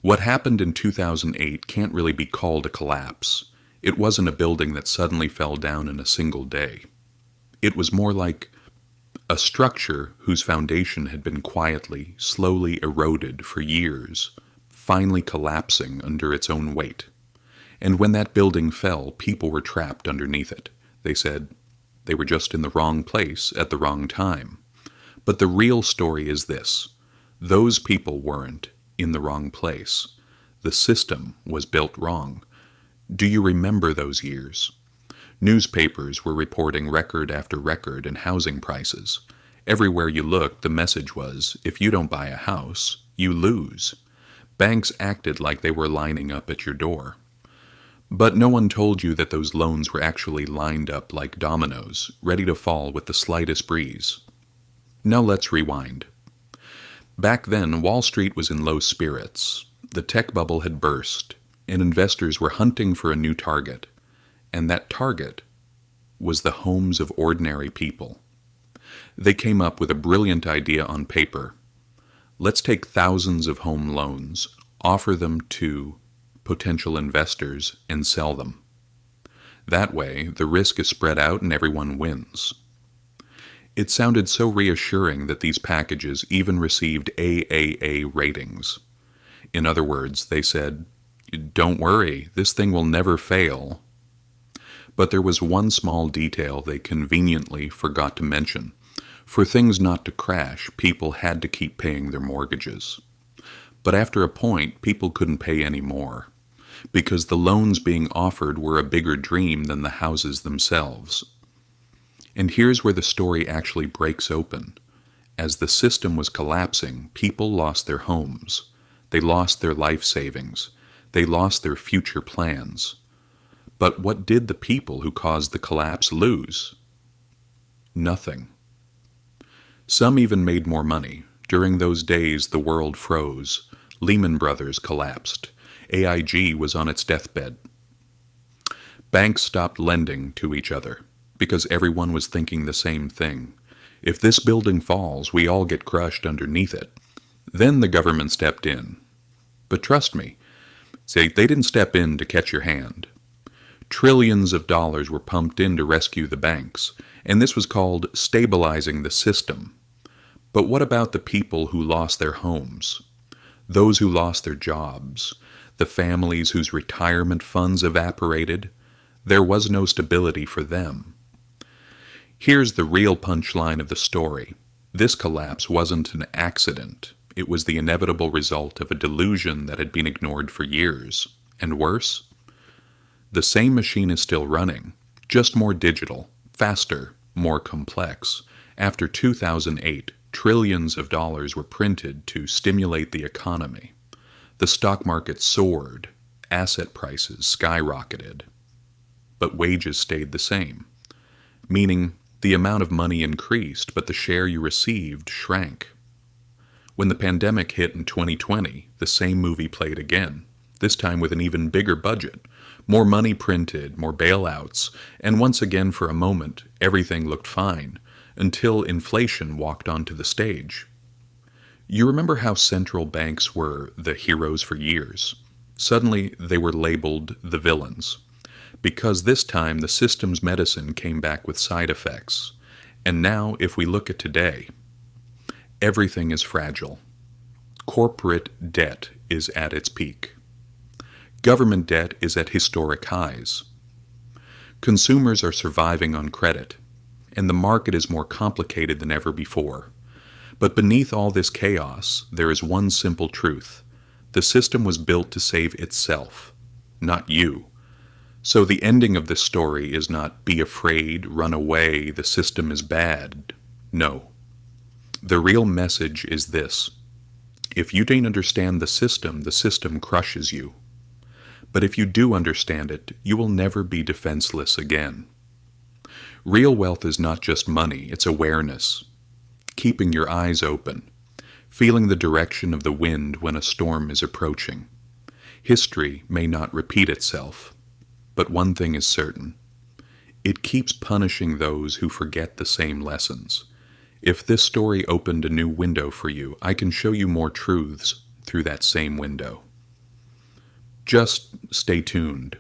What happened in 2008 can't really be called a collapse. It wasn't a building that suddenly fell down in a single day. It was more like a structure whose foundation had been quietly, slowly eroded for years, finally collapsing under its own weight. And when that building fell, people were trapped underneath it. They said they were just in the wrong place at the wrong time. But the real story is this: those people weren't in the wrong place. The system was built wrong. Do you remember those years? Newspapers were reporting record after record in housing prices. Everywhere you looked, the message was, if you don't buy a house, you lose. Banks acted like they were lining up at your door. But no one told you that those loans were actually lined up like dominoes, ready to fall with the slightest breeze. Now let's rewind. Back then, Wall Street was in low spirits. The tech bubble had burst, and investors were hunting for a new target. And that target was the homes of ordinary people. They came up with a brilliant idea on paper. Let's take thousands of home loans, offer them to potential investors, and sell them. That way, the risk is spread out and everyone wins. It sounded so reassuring that these packages even received AAA ratings. In other words, they said, "Don't worry, this thing will never fail." But there was one small detail they conveniently forgot to mention. For things not to crash, people had to keep paying their mortgages. But after a point, people couldn't pay any more, because the loans being offered were a bigger dream than the houses themselves. And here's where the story actually breaks open. As the system was collapsing, people lost their homes. They lost their life savings. They lost their future plans. But what did the people who caused the collapse lose? Nothing. Some even made more money. During those days, the world froze. Lehman Brothers collapsed. AIG was on its deathbed. Banks stopped lending to each other because everyone was thinking the same thing. If this building falls, we all get crushed underneath it. Then the government stepped in. But trust me, they didn't step in to catch your hand. Trillions of dollars were pumped in to rescue the banks, and this was called stabilizing the system. But what about the people who lost their homes? Those who lost their jobs? The families whose retirement funds evaporated? There was no stability for them. Here's the real punchline of the story. This collapse wasn't an accident. It was the inevitable result of a delusion that had been ignored for years. And worse, the same machine is still running, just more digital, faster, more complex. After 2008, trillions of dollars were printed to stimulate the economy. The stock market soared, asset prices skyrocketed, but wages stayed the same, meaning the amount of money increased, but the share you received shrank. When the pandemic hit in 2020, the same movie played again, this time with an even bigger budget, more money printed, more bailouts, and once again for a moment, everything looked fine, until inflation walked onto the stage. You remember how central banks were the heroes for years? Suddenly, they were labeled the villains, because this time the system's medicine came back with side effects. And now, if we look at today, everything is fragile. Corporate debt is at its peak. Government debt is at historic highs. Consumers are surviving on credit, and the market is more complicated than ever before. But beneath all this chaos, there is one simple truth. The system was built to save itself, not you. So the ending of this story is not be afraid, run away, the system is bad. No. The real message is this. If you don't understand the system crushes you. But if you do understand it, you will never be defenseless again. Real wealth is not just money, it's awareness. Keeping your eyes open. Feeling the direction of the wind when a storm is approaching. History may not repeat itself, but one thing is certain. It keeps punishing those who forget the same lessons. If this story opened a new window for you, I can show you more truths through that same window. Just stay tuned.